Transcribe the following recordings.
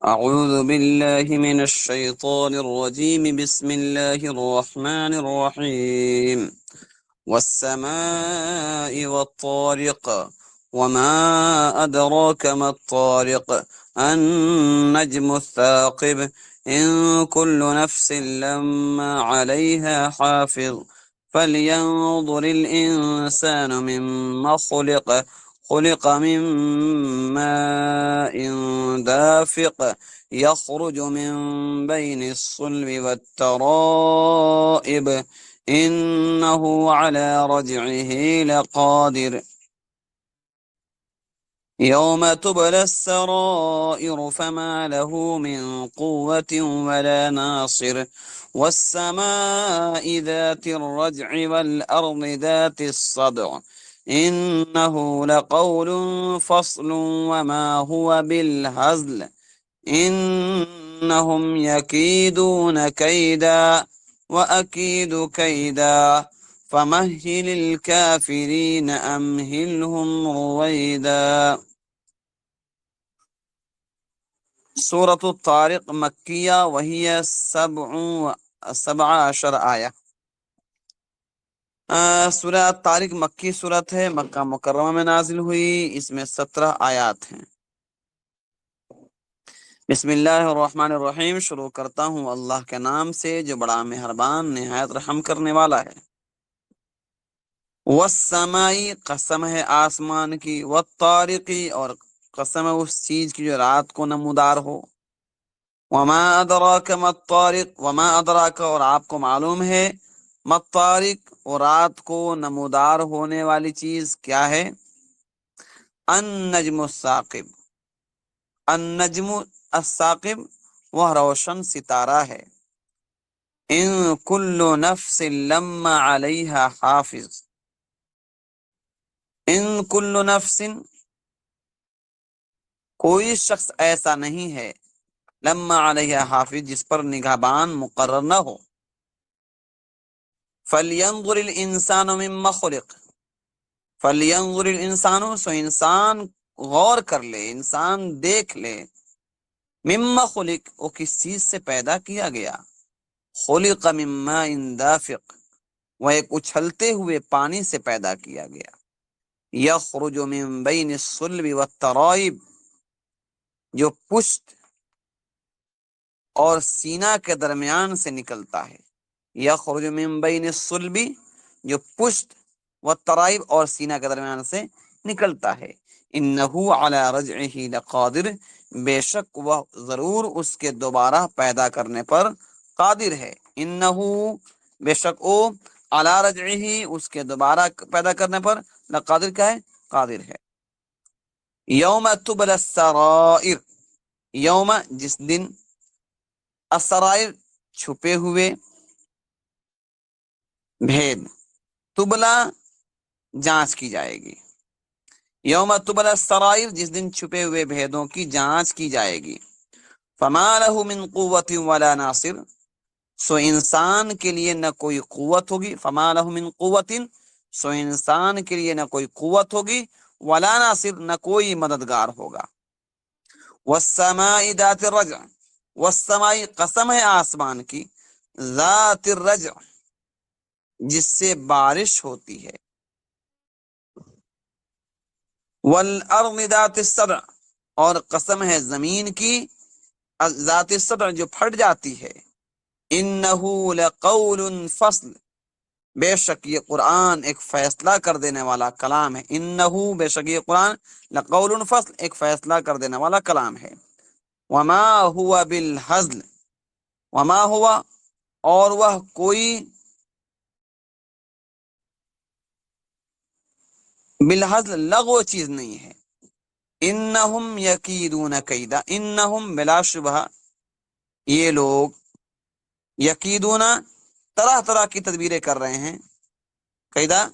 أعوذ بالله من الشيطان الرجيم بسم الله الرحمن الرحيم والسماء والطارق وما أدراك ما الطارق النجم الثاقب إن كل نفس لما عليها حافظ فلينظر الإنسان مما خلق من ماء دافق يخرج من بين الصلب والترائب إنه على رجعه لقادر يوم تبلى السرائر فما له من قوة ولا ناصر والسماء ذات الرجع والأرض ذات الصدع إنه لقول فصل وما هو بالهزل إنهم يكيدون كيدا وأكيد كيدا فمهل الكافرين أمهلهم رويدا. سورة الطارق مکیہ وہی 17 آیہ. سورہ طارق مکی صورت ہے، مکہ مکرمہ میں نازل ہوئی. اس میں 17 آیات ہیں. بسم اللہ الرحمن الرحیم. شروع کرتا ہوں اللہ کے نام سے جو بڑا مہربان نہایت رحم کرنے والا ہے. والسمائی قسم ہے آسمان کی، والطارقی اور قسم ہے اس چیز کی جو رات کو نمودار ہو. وما ادراک ما الطارق، وما ادراک اور آپ کو معلوم ہے، ما الطارق اور رات کو نمودار ہونے والی چیز کیا ہے. النجم الثاقب، النجم الثاقب وہ روشن ستارہ ہے. ان کل نفس لما علیہا حافظ، ان کل نفس کوئی شخص ایسا نہیں ہے، لما علیہا حافظ جس پر نگہبان مقرر نہ ہو. فلینظر الانسان مما خلق، فلینظر الانسان سو انسان غور کر لے، انسان دیکھ لے. مما خلق وہ کس چیز سے پیدا کیا گیا. خلق من ماء دافق وہ ایک اچھلتے ہوئے پانی سے پیدا کیا گیا. یخرج من بین الصلب والترائب جو پشت اور سینہ کے درمیان سے نکلتا ہے. یخرج من بین الصلب جو پشت والترائب اور سینہ کے درمیان سے نکلتا ہے. انہ علی رجعہ لقادر بے شک وہ ضرور اس کے دوبارہ پیدا کرنے پر قادر ہے. انہ بے شک او علی رجعہ اس کے دوبارہ پیدا کرنے پر لقادر کیا ہے، قادر ہے. یوم تبلی السرائر، یوم جس دن، السرائر چھپے ہوئے بھید، تبلا جانچ کی جائے گی. یوم تبلی السرائر جس دن چھپے ہوئے بھیدوں کی جانچ کی جائے گی. فما لہ من قوت ولا ناصر سو انسان کے لیے نہ کوئی قوت ہوگی. فما لہ من قوت سو انسان کے لیے نہ کوئی قوت ہوگی، ولا ناصر نہ کوئی مددگار ہوگا. والسماء ذات الرجع، والسماء قسم ہے آسمان کی، ذات الرجع جس سے بارش ہوتی ہے. والارض ذات السبع اور قسم ہے زمین کی، ذات السبع جو پھٹ جاتی ہے. انہ لقول فصل بے شک یہ قرآن ایک فیصلہ کر دینے والا کلام ہے. انہ بے شک یہ قرآن لقول فصل ایک فیصلہ کر دینے والا کلام ہے. وما ہوا بالہزل، وما ہوا اور وہ کوئی بالہزل لغو چیز نہیں ہے. انہم یکیدون کیدا، انہم بلا شبہ یہ لوگ، یکیدون طرح طرح کی تدبیریں کر رہے ہیں. قیدا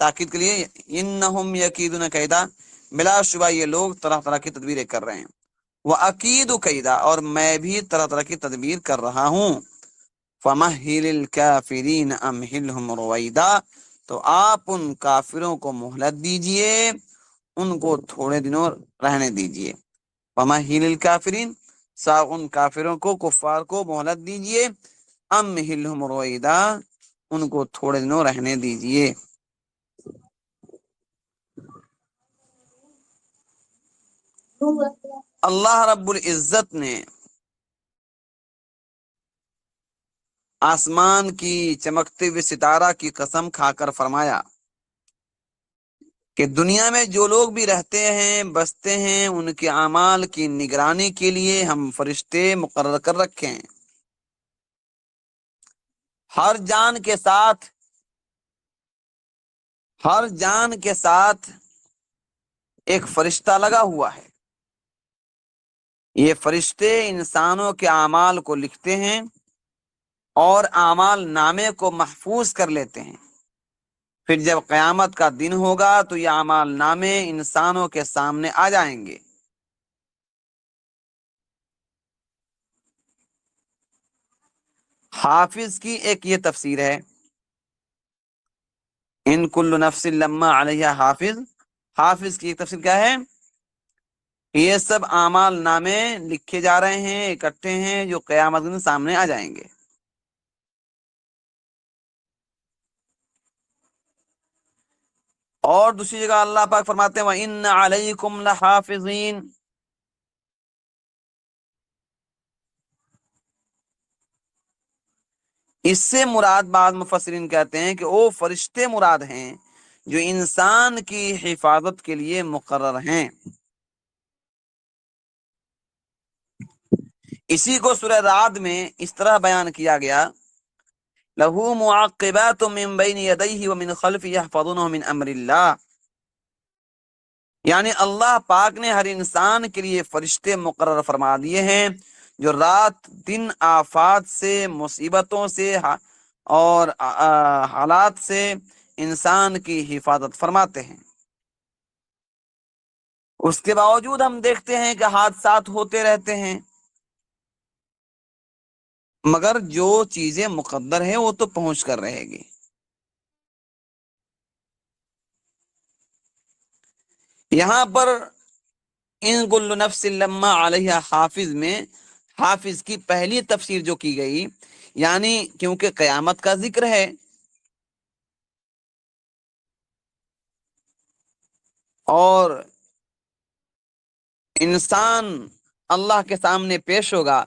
تاکید کے لیے، انہم یکیدون کیدا بلا شبہ یہ لوگ طرح طرح کی تدبیریں کر رہے ہیں. وَأَكِيدُ کیدا اور میں بھی طرح طرح کی تدبیر کر رہا ہوں. فَمَهِّلِ الْكَافِرِينَ أَمْهِلْهُمْ رُوَيْدًا تو آپ ان کافروں کو مہلت دیجئے، ان کو تھوڑے دنوں رہنے دیجئے. وَمَهِّلِ الْكَافِرِينَ ان کافروں کو، کفار کو مہلت دیجئے، امہلہم رویدا، ان کو تھوڑے دنوں رہنے دیجئے۔ اللہ رب العزت نے آسمان کی چمکتے ہوئے ستارہ کی قسم کھا کر فرمایا کہ دنیا میں جو لوگ بھی رہتے ہیں، بستے ہیں، ان کے اعمال کی نگرانی کے لیے ہم فرشتے مقرر کر رکھے ہیں۔ ہر جان کے ساتھ ایک فرشتہ لگا ہوا ہے۔ یہ فرشتے انسانوں کے اعمال کو لکھتے ہیں اور اعمال نامے کو محفوظ کر لیتے ہیں۔ پھر جب قیامت کا دن ہوگا تو یہ اعمال نامے انسانوں کے سامنے آ جائیں گے۔ حافظ کی ایک یہ تفسیر ہے، ان کل نفس لما علیہ حافظ۔ حافظ کی ایک تفسیر کیا ہے؟ یہ سب اعمال نامے لکھے جا رہے ہیں، اکٹھے ہیں، جو قیامت دن سامنے آ جائیں گے۔ اور دوسری جگہ اللہ پاک فرماتے ہیں وَإِنَّ عَلَيْكُمْ لَحَافِظِينَ۔ اس سے مراد بعض مفسرین کہتے ہیں کہ وہ فرشتے مراد ہیں جو انسان کی حفاظت کے لیے مقرر ہیں۔ اسی کو سورہ رعد میں اس طرح بیان کیا گیا، لَهُ مُعَقِّبَاتٌ مِّن بَيْنِ يَدَيْهِ وَمِنْ خَلْفِهِ يَحْفَظُونَهُ مِنْ أَمْرِ اللَّهِ، یعنی اللہ پاک نے ہر انسان کے لیے فرشتے مقرر فرما دیے ہیں جو رات دن آفات سے، مصیبتوں سے اور حالات سے انسان کی حفاظت فرماتے ہیں۔ اس کے باوجود ہم دیکھتے ہیں کہ حادثات ہوتے رہتے ہیں، مگر جو چیزیں مقدر ہیں وہ تو پہنچ کر رہے گی۔ یہاں پر ان کل نفس لما علیہ حافظ میں حافظ کی پہلی تفسیر جو کی گئی، یعنی کیونکہ قیامت کا ذکر ہے اور انسان اللہ کے سامنے پیش ہوگا،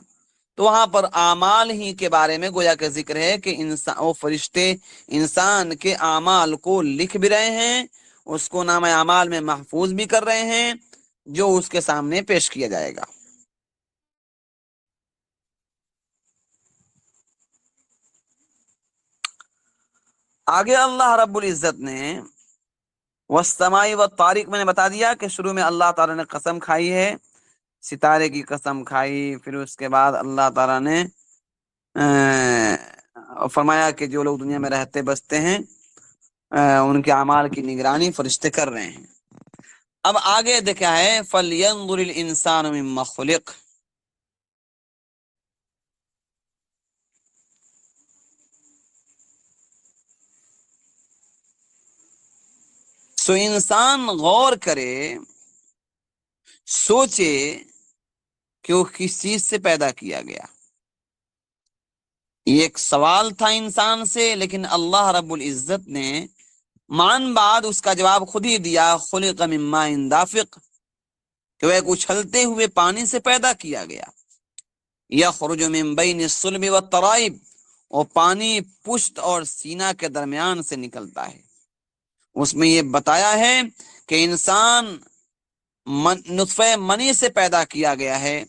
تو وہاں پر اعمال ہی کے بارے میں گویا کہ ذکر ہے کہ وہ فرشتے انسان کے اعمال کو لکھ بھی رہے ہیں، اس کو نام اعمال میں محفوظ بھی کر رہے ہیں، جو اس کے سامنے پیش کیا جائے گا۔ آگے اللہ رب العزت نے والسماء والطارق، میں نے بتا دیا کہ شروع میں اللہ تعالیٰ نے قسم کھائی ہے، ستارے کی قسم کھائی، پھر اس کے بعد اللہ تعالیٰ نے فرمایا کہ جو لوگ دنیا میں رہتے بستے ہیں ان کے اعمال کی نگرانی فرشتے کر رہے ہیں۔ اب آگے دیکھا ہے فَلْيَنظُرِ الْإِنسَانُ مِمَّا خُلِقَ۔ سو انسان غور کرے، سوچے کہ وہ کس چیز سے پیدا کیا گیا۔ یہ ایک سوال تھا انسان سے، لیکن اللہ رب العزت نے مان بعد اس کا جواب خود ہی دیا، خلق من ماء دافق، کہ وہ ایک اچھلتے ہوئے پانی سے پیدا کیا گیا، یخرج من بین الصلب والترائب، اور پانی پشت اور سینہ کے درمیان سے نکلتا ہے۔ اس میں یہ بتایا ہے کہ انسان نطفہ منی سے پیدا کیا گیا ہے۔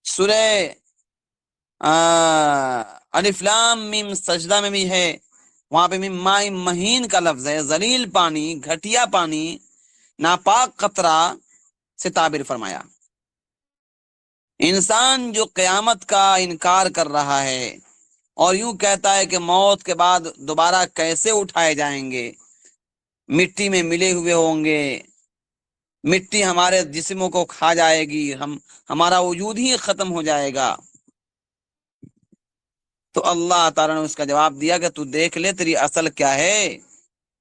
سورہ الف لام میم سجدہ میں بھی ہے، وہاں پہ میم ماء مہین کا لفظ ہے، ذلیل پانی، گھٹیا پانی، ناپاک قطرہ سے تعبیر فرمایا۔ انسان جو قیامت کا انکار کر رہا ہے اور یوں کہتا ہے کہ موت کے بعد دوبارہ کیسے اٹھائے جائیں گے، مٹی میں ملے ہوئے ہوں گے، مٹی ہمارے جسموں کو کھا جائے گی، ہمارا وجود ہی ختم ہو جائے گا، تو اللہ تعالیٰ نے اس کا جواب دیا کہ تو دیکھ لے تیری اصل کیا ہے،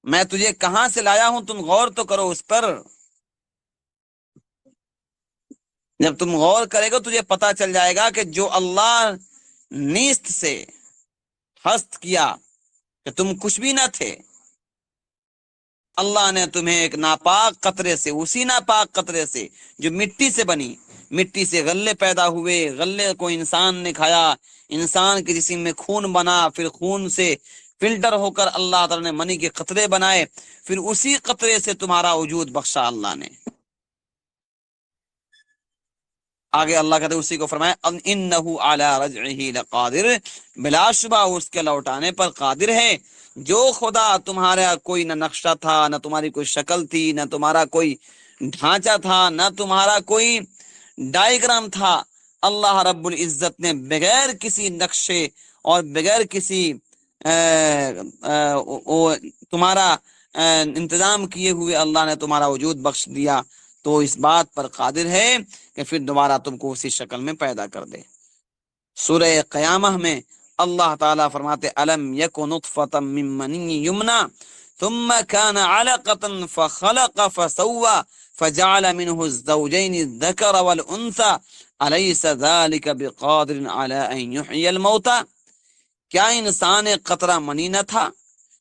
میں تجھے کہاں سے لایا ہوں، تم غور تو کرو اس پر۔ جب تم غور کرے گا تجھے پتا چل جائے گا کہ جو اللہ نیست سے ہست کیا کہ تم کچھ بھی نہ تھے، اللہ نے تمہیں ایک ناپاک قطرے سے، اسی ناپاک قطرے سے جو مٹی سے بنی، مٹی سے غلے پیدا ہوئے، غلے کو انسان نے کھایا، انسان کے جسم میں خون بنا، پھر خون سے فلٹر ہو کر اللہ تعالی نے منی کے قطرے بنائے، پھر اسی قطرے سے تمہارا وجود بخشا اللہ نے۔ آگے اللہ کہتے ہیں اسی کو فرمایا انہ علی رجعہ لقادر، بلا شبہ اس کے لوٹانے پر قادر ہے۔ جو خدا تمہارا کوئی نہ نقشہ تھا، نہ تمہاری کوئی شکل تھی، نہ تمہارا کوئی ڈھانچہ تھا، نہ تمہارا کوئی ڈائیگرام تھا، اللہ رب العزت نے بغیر کسی نقشے اور بغیر کسی تمہارا انتظام کیے ہوئے اللہ نے تمہارا وجود بخش دیا، تو اس بات پر قادر ہے کہ پھر دوبارہ تم کو اسی شکل میں پیدا کر دے۔ سورہ قیامہ میں اللہ تعالیٰ فرماتے الم یک نطفۃ من منی یمنا ثم كان علقة فخلق فسوى فجعل منه الزوجين الذكر والانثى اليس ذلك بقادر على ان يحيي الموتى، کیا انسان ایک قطرہ منی نہ تھا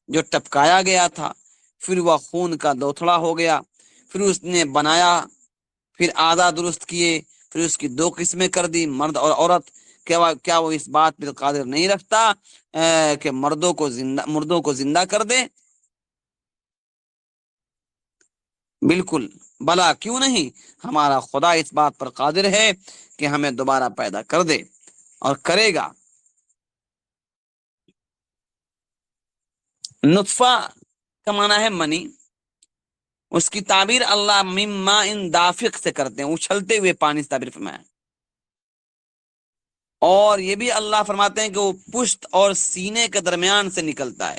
جو ٹپکایا گیا تھا، پھر وہ خون کا لوتھڑا ہو گیا، پھر اس نے بنایا، پھر آدھا درست کیے، پھر اس کی دو قسمیں کر دی، مرد اور عورت۔ کیا وہ اس بات پر قادر نہیں رکھتا کہ مردوں کو زندہ کر دے؟ بالکل، بلا کیوں نہیں، ہمارا خدا اس بات پر قادر ہے کہ ہمیں دوبارہ پیدا کر دے اور کرے گا۔ نطفہ کا معنی ہے منی، اس کی تعبیر اللہ مما ان دافق سے کرتے ہیں، اچھلتے ہوئے پانی سے تعبیر فرمایا، اور یہ بھی اللہ فرماتے ہیں کہ وہ پشت اور سینے کے درمیان سے نکلتا ہے۔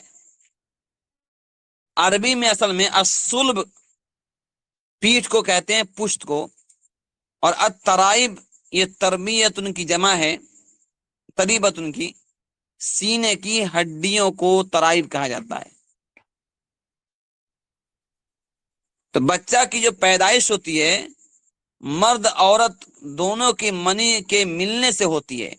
عربی میں اصل میں الصلب پیٹھ کو کہتے ہیں، پشت کو، اور الترائب یہ تربیت ان کی جمع ہے، تریبت ان کی، سینے کی ہڈیوں کو ترائب کہا جاتا ہے۔ تو بچہ کی جو پیدائش ہوتی ہے مرد عورت دونوں کی منی کے ملنے سے ہوتی ہے،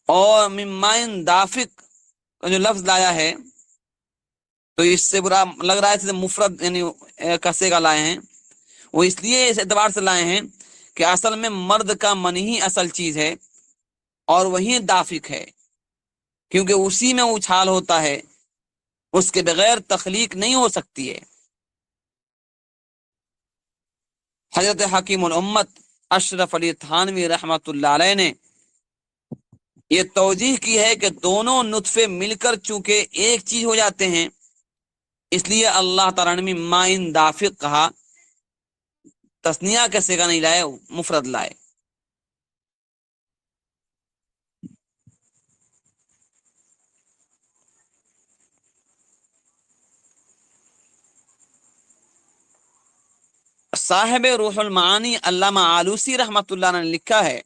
اور ممائن دافق کا جو لفظ لایا ہے تو اس سے برا لگ رہا ہے جیسے مفرد یعنی کسے کا لائے ہیں، وہ اس لیے اس اعتبار سے لائے ہیں کہ اصل میں مرد کا من ہی اصل چیز ہے اور وہی دافق ہے، کیونکہ اسی میں اچھال ہوتا ہے، اس کے بغیر تخلیق نہیں ہو سکتی ہے۔ حضرت حکیم الامت اشرف علی تھانوی رحمۃ اللہ علیہ نے یہ توجیح کی ہے کہ دونوں نطفے مل کر چونکہ ایک چیز ہو جاتے ہیں، اس لیے اللہ تعالیٰ نے مائن دافق کہا، تسنیہ کا صیغہ نہیں لائے، مفرد لائے۔ صاحب روح المعانی علامہ آلوسی رحمۃ اللہ نے لکھا ہے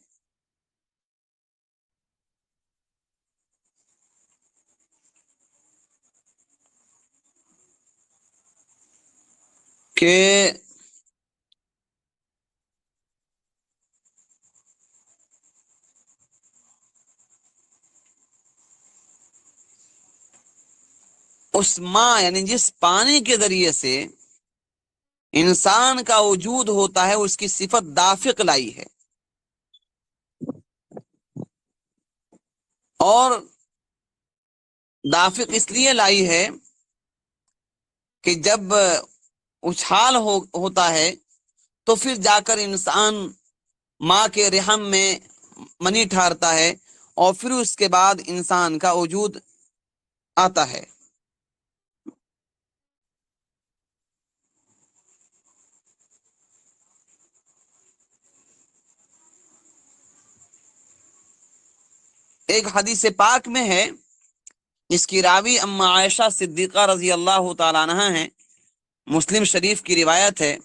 کہ اس ماں یعنی جس پانی کے ذریعے سے انسان کا وجود ہوتا ہے اس کی صفت دافق لائی ہے، اور دافق اس لیے لائی ہے کہ جب اچھال ہوتا ہے تو پھر جا کر انسان ماں کے رحم میں منی ٹھہرتا ہے، اور پھر اس کے بعد انسان کا وجود آتا ہے۔ ایک حدیث پاک میں ہے، اس کی راوی اما عائشہ صدیقہ رضی اللہ تعالی عنہ ہیں، مسلم شریف کی روایت ہے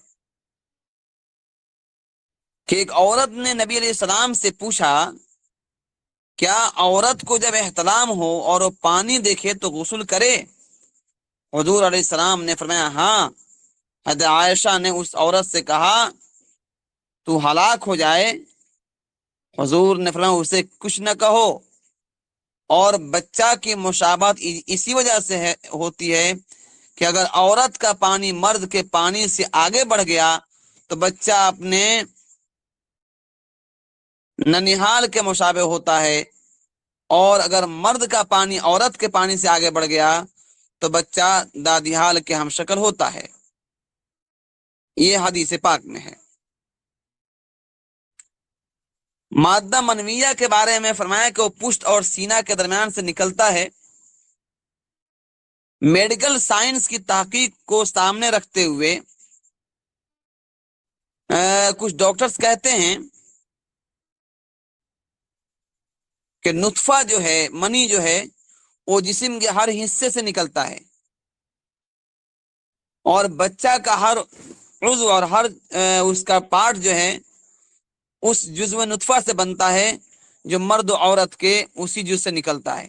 کہ ایک عورت نے نبی علیہ السلام سے پوچھا کیا عورت کو جب احتلام ہو اور وہ پانی دیکھے تو غسل کرے؟ حضور علیہ السلام نے فرمایا ہاں. حضرت عائشہ نے اس عورت سے کہا تو ہلاک ہو جائے. حضور نے فرمایا اسے کچھ نہ کہو. اور بچہ کی مشابہت اسی وجہ سے ہوتی ہے کہ اگر عورت کا پانی مرد کے پانی سے آگے بڑھ گیا تو بچہ اپنے ننیحال کے مشابہ ہوتا ہے، اور اگر مرد کا پانی عورت کے پانی سے آگے بڑھ گیا تو بچہ دادی حال کے ہم شکل ہوتا ہے. یہ حدیث پاک میں ہے. مادہ منویہ کے بارے میں فرمایا کہ وہ پشت اور سینہ کے درمیان سے نکلتا ہے. میڈیکل سائنس کی تحقیق کو سامنے رکھتے ہوئے کچھ ڈاکٹرز کہتے ہیں کہ نطفہ جو ہے، منی جو ہے، وہ جسم کے ہر حصے سے نکلتا ہے، اور بچہ کا ہر عضو اور ہر اس کا پارٹ جو ہے اس جزو نطفہ سے بنتا ہے جو مرد و عورت کے اسی جز سے نکلتا ہے.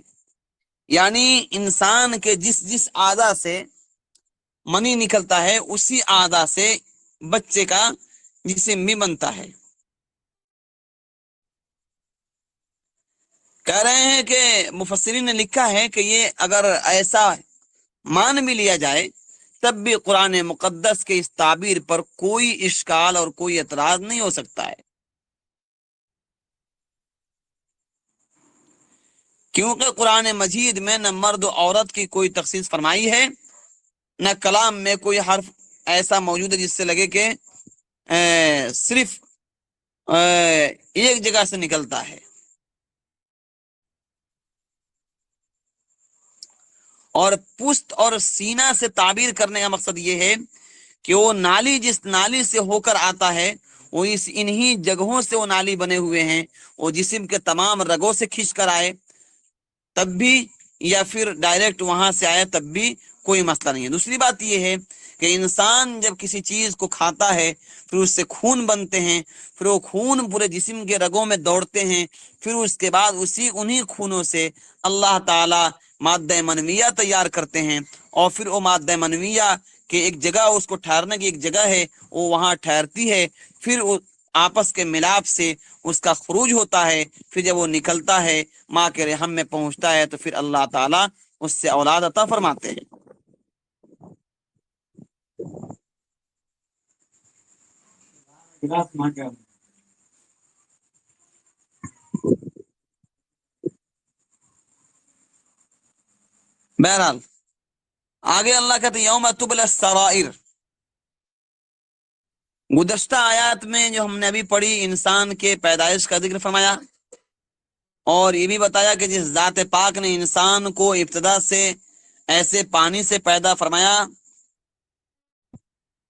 یعنی انسان کے جس اعضاء سے منی نکلتا ہے اسی اعضاء سے بچے کا جسم بھی بنتا ہے. کہہ رہے ہیں کہ مفسرین نے لکھا ہے کہ یہ اگر ایسا مان بھی لیا جائے تب بھی قرآن مقدس کے اس تعبیر پر کوئی اشکال اور کوئی اعتراض نہیں ہو سکتا ہے، کیونکہ قرآن مجید میں نہ مرد و عورت کی کوئی تخصیص فرمائی ہے، نہ کلام میں کوئی حرف ایسا موجود ہے جس سے لگے کہ صرف ایک جگہ سے نکلتا ہے. اور پشت اور سینہ سے تعبیر کرنے کا مقصد یہ ہے کہ وہ نالی جس نالی سے ہو کر آتا ہے وہ انہی جگہوں سے وہ نالی بنے ہوئے ہیں، وہ جسم کے تمام رگوں سے کھینچ کر آئے تب بھی، یا پھر ڈائریکٹ وہاں سے آئے تب بھی کوئی مسئلہ نہیں ہے. دوسری بات یہ ہے کہ انسان جب کسی چیز کو کھاتا ہے پھر اس سے خون بنتے ہیں، پھر وہ خون پورے جسم کے رگوں میں دوڑتے ہیں، پھر اس کے بعد انہی خونوں سے اللہ تعالی مادہ منویہ تیار کرتے ہیں، اور پھر وہ مادہ منویہ کہ ایک جگہ اس کو ٹھہرنے کی ایک جگہ ہے وہ وہاں ٹھہرتی ہے، پھر وہ آپس کے ملاپ سے اس کا خروج ہوتا ہے، پھر جب وہ نکلتا ہے ماں کے رحم میں پہنچتا ہے تو پھر اللہ تعالیٰ اس سے اولاد عطا فرماتے ہیں. بہرحال آگے اللہ کہتے ہیں یوم تبلی السرائر. گزشتہ آیات میں جو ہم نے ابھی پڑھی انسان کے پیدائش کا ذکر فرمایا، اور یہ بھی بتایا کہ جس ذات پاک نے انسان کو ابتدا سے ایسے پانی سے پیدا فرمایا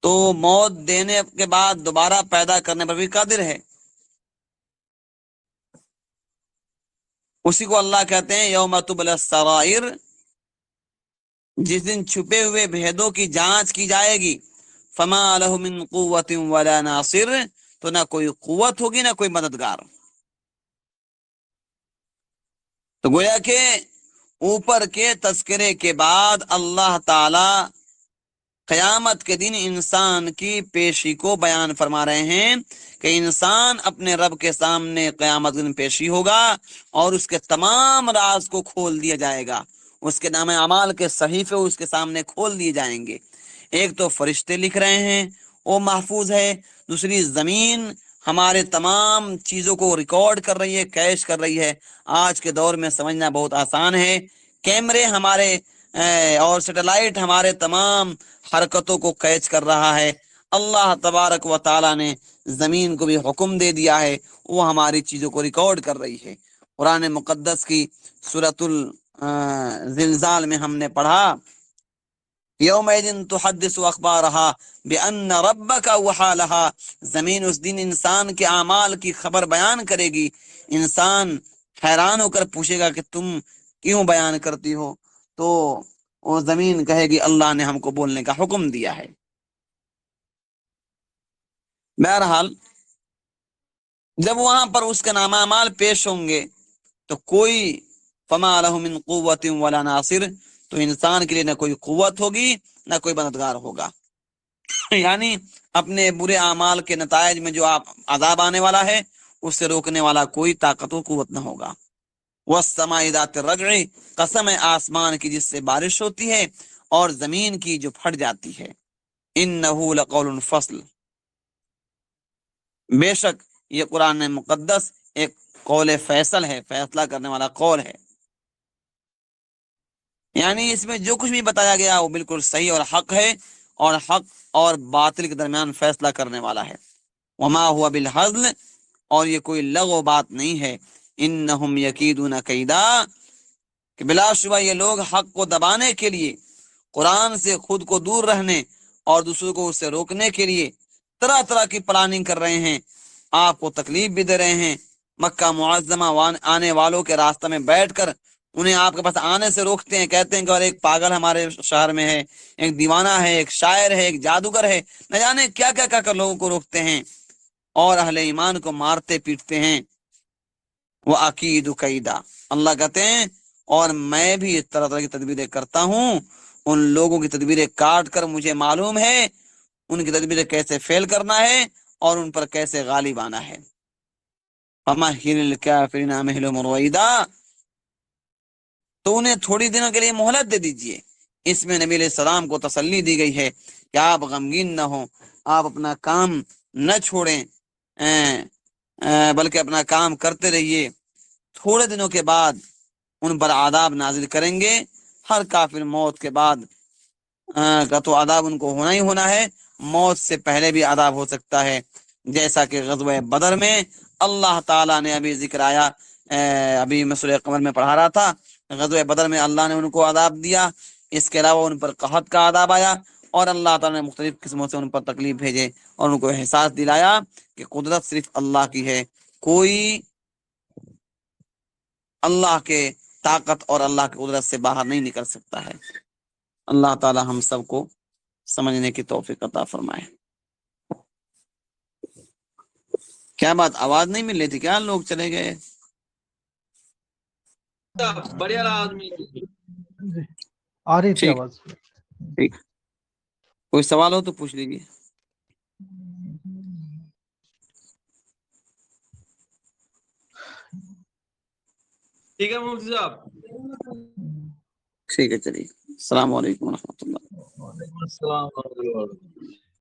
تو موت دینے کے بعد دوبارہ پیدا کرنے پر بھی قادر ہے. اسی کو اللہ کہتے ہیں یوم تبلی السرائر، جس دن چھپے ہوئے بھیدوں کی جانچ کی جائے گی. فما لہ من قوت ولا ناصر، تو نہ کوئی قوت ہوگی نہ کوئی مددگار. تو گویا کہ اوپر کے تذکرے کے بعد اللہ تعالی قیامت کے دن انسان کی پیشی کو بیان فرما رہے ہیں کہ انسان اپنے رب کے سامنے قیامت کے دن پیشی ہوگا اور اس کے تمام راز کو کھول دیا جائے گا. اس کے نام اعمال کے صحیفے اس کے سامنے کھول دیے جائیں گے. ایک تو فرشتے لکھ رہے ہیں وہ محفوظ ہے، دوسری زمین ہمارے تمام چیزوں کو ریکارڈ کر رہی ہے، کیش کر رہی ہے. آج کے دور میں سمجھنا بہت آسان ہے، کیمرے ہمارے اور سیٹلائٹ ہمارے تمام حرکتوں کو کیچ کر رہا ہے. اللہ تبارک و تعالی نے زمین کو بھی حکم دے دیا ہے، وہ ہماری چیزوں کو ریکارڈ کر رہی ہے. قرآن مقدس کی سورۃ الزلزال میں ہم نے پڑھا یومئذ تحدث اخبارها بان ربک اوحی لها، زمین اس دن انسان کے اعمال کی خبر بیان کرے گی. انسان حیران ہو کر پوچھے گا کہ تم کیوں بیان کرتی ہو، تو وہ زمین کہے گی اللہ نے ہم کو بولنے کا حکم دیا ہے. بہرحال جب وہاں پر اس کے نام اعمال پیش ہوں گے تو کوئی فما لہ من قوت ولا ناصر، تو انسان کے لیے نہ کوئی قوت ہوگی نہ کوئی مددگار ہوگا یعنی اپنے برے اعمال کے نتائج میں جو عذاب آنے والا ہے اس سے روکنے والا کوئی طاقت و قوت نہ ہوگا۔ والسماء ذات الرجع، قسم ہے آسمان کی جس سے بارش ہوتی ہے اور زمین کی جو پھٹ جاتی ہے۔ انہ لقول فصل، بے شک یہ قرآن مقدس ایک قول فیصل ہے، فیصلہ کرنے والا قول ہے، یعنی اس میں جو کچھ بھی بتایا گیا وہ بالکل صحیح اور حق ہے، اور حق اور باطل کے درمیان فیصلہ کرنے والا ہے۔ وما ہوا بالحزل، اور یہ کوئی لغو بات نہیں ہے۔ انہم یکیدون کیدا، کہ بلا شبہ یہ لوگ حق کو دبانے کے لیے، قرآن سے خود کو دور رہنے اور دوسروں کو اس سے روکنے کے لیے طرح طرح کی پلاننگ کر رہے ہیں، آپ کو تکلیف بھی دے رہے ہیں۔ مکہ معظمہ آنے والوں کے راستہ میں بیٹھ کر انہیں آپ کے پاس آنے سے روکتے ہیں، کہتے ہیں کہ اور ایک پاگل ہمارے شہر میں ہے، ایک دیوانہ ہے، ایک شاعر ہے، ایک جادوگر ہے، نہ جانے کیا کیا کیا کر لوگوں کو روکتے ہیں اور اہل ایمان کو مارتے پیٹتے ہیں۔ وہ عقید قیدا، اللہ کہتے ہیں اور میں بھی اس طرح طرح کی تدبیریں کرتا ہوں، ان لوگوں کی تدبیریں کاٹ کر مجھے معلوم ہے ان کی تدبیریں کیسے فیل کرنا ہے اور ان پر کیسے غالب آنا ہے۔ فمہل الکافرین امہلہم رویدا، تو انہیں تھوڑی دنوں کے لیے مہلت دے دیجئے۔ اس میں نبی علیہ السلام کو تسلی دی گئی ہے کہ آپ غمگین نہ ہوں، آپ اپنا کام نہ چھوڑیں، بلکہ اپنا کام کرتے رہیے۔ تھوڑے دنوں کے بعد ان پر عذاب نازل کریں گے، ہر کافر موت کے بعد کا تو عذاب ان کو ہونا ہی ہونا ہے، موت سے پہلے بھی عذاب ہو سکتا ہے، جیسا کہ غزوہ بدر میں اللہ تعالیٰ نے ابھی ذکر آیا، ابھی میں سورہ قمر میں پڑھا رہا تھا، غزوہ بدر میں اللہ نے ان کو عذاب دیا، اس کے علاوہ ان پر قحط کا عذاب آیا، اور اللہ تعالیٰ نے مختلف قسموں سے ان پر تکلیف بھیجے اور ان کو احساس دلایا کہ قدرت صرف اللہ کی ہے، کوئی اللہ کے طاقت اور اللہ کی قدرت سے باہر نہیں نکل سکتا ہے۔ اللہ تعالی ہم سب کو سمجھنے کی توفیق عطا فرمائے۔ کیا بات، آواز نہیں مل رہی تھی کیا؟ لوگ چلے گئے؟ بڑھیا آدمی آ رہی تھی ٹھیک آواز۔ ٹھیک، کوئی سوال ہو تو پوچھ لیجیے۔ ٹھیک ہے مفتی صاحب، ٹھیک ہے، چلیے، السلام علیکم ورحمۃ اللہ۔ وعلیکم السلام ورحمۃ اللہ۔